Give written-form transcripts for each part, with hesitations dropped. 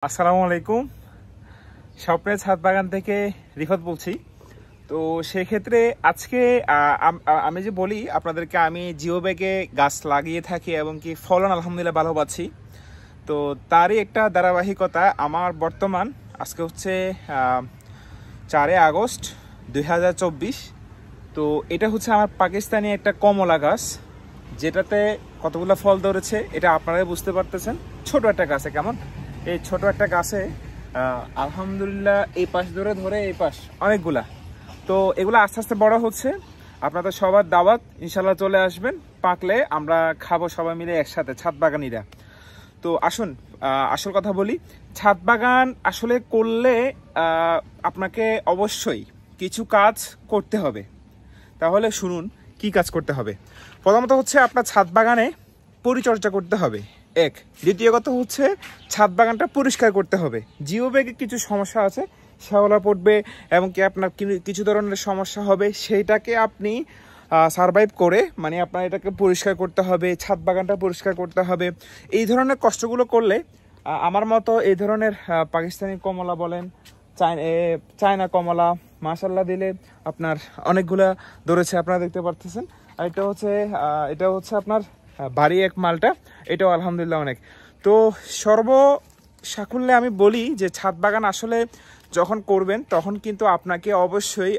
আসসালামু আলাইকুম। স্বপ্নের ছাদ বাগান থেকে রিফাত বলছি। তো সেক্ষেত্রে আজকে আমি যে বলি আপনাদেরকে, আমি জিও ব্যাগে গাছ লাগিয়ে থাকি এবং কি ফলন আলহামদুলিল্লাহ ভালো পাচ্ছি। তো তারই একটা ধারাবাহিকতা আমার বর্তমান আজকে হচ্ছে 4 আগস্ট 2024। তো এটা হচ্ছে আমার পাকিস্তানি একটা কমলা গাছ, যেটাতে কতগুলো ফল ধরেছে এটা আপনারাই বুঝতে পারতেছেন। ছোট একটা গাছে কেমন, এই ছোট একটা গাছে আলহামদুলিল্লাহ এই পাশ ধরে এই পাশ অনেকগুলা। তো এগুলো আস্তে আস্তে বড় হচ্ছে। আপনাদের সবার দাওয়াত, ইনশাল্লাহ চলে আসবেন, পাকলে আমরা খাবো সবাই মিলে একসাথে, ছাদ বাগানিরা। তো আসুন আসল কথা বলি। ছাদ বাগান আসলে করলে আপনাকে অবশ্যই কিছু কাজ করতে হবে। তাহলে শুনুন কি কাজ করতে হবে। প্রথমত হচ্ছে আপনার ছাদ বাগানে পরিচর্যা করতে হবে, এক। দ্বিতীয় কথা হচ্ছে ছাদ বাগানটা পরিষ্কার করতে হবে। জিও ব্যাগে কিছু সমস্যা আছে, শ্যাওলা পড়বে এবং কি আপনার কিছু ধরনের সমস্যা হবে, সেইটাকে আপনি সারভাইভ করে মানে আপনার এটাকে পরিষ্কার করতে হবে, ছাদ বাগানটা পরিষ্কার করতে হবে। এই ধরনের কষ্টগুলো করলে আমার মতো এই ধরনের পাকিস্তানি কমলা বলেন, চায়না কমলা মাশাল্লাহ দিলে আপনার অনেকগুলা ধরেছে, আপনারা দেখতে পারতেছেন। আর এটা হচ্ছে আপনার বাড়ি এক মালটা, এটাও আলহামদুলিল্লাহ অনেক। তো সর্বসাকুল্যে আমি বলি যে ছাদ বাগান আসলে যখন করবেন তখন কিন্তু আপনাকে অবশ্যই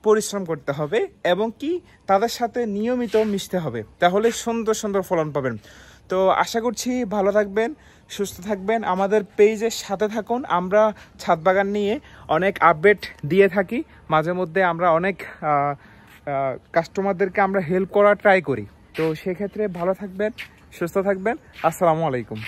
পরিশ্রম করতে হবে এবং কি তাদের সাথে নিয়মিত মিশতে হবে, তাহলে সুন্দর সুন্দর ফলন পাবেন। তো আশা করছি ভালো থাকবেন, সুস্থ থাকবেন, আমাদের পেজের সাথে থাকুন। আমরা ছাদ বাগান নিয়ে অনেক আপডেট দিয়ে থাকি, মাঝে মধ্যে আমরা অনেক কাস্টমারদেরকে আমরা হেল্প করার ট্রাই করি। তো সেক্ষেত্রে ভালো থাকবেন, সুস্থ থাকবেন। আসসালামু আলাইকুম।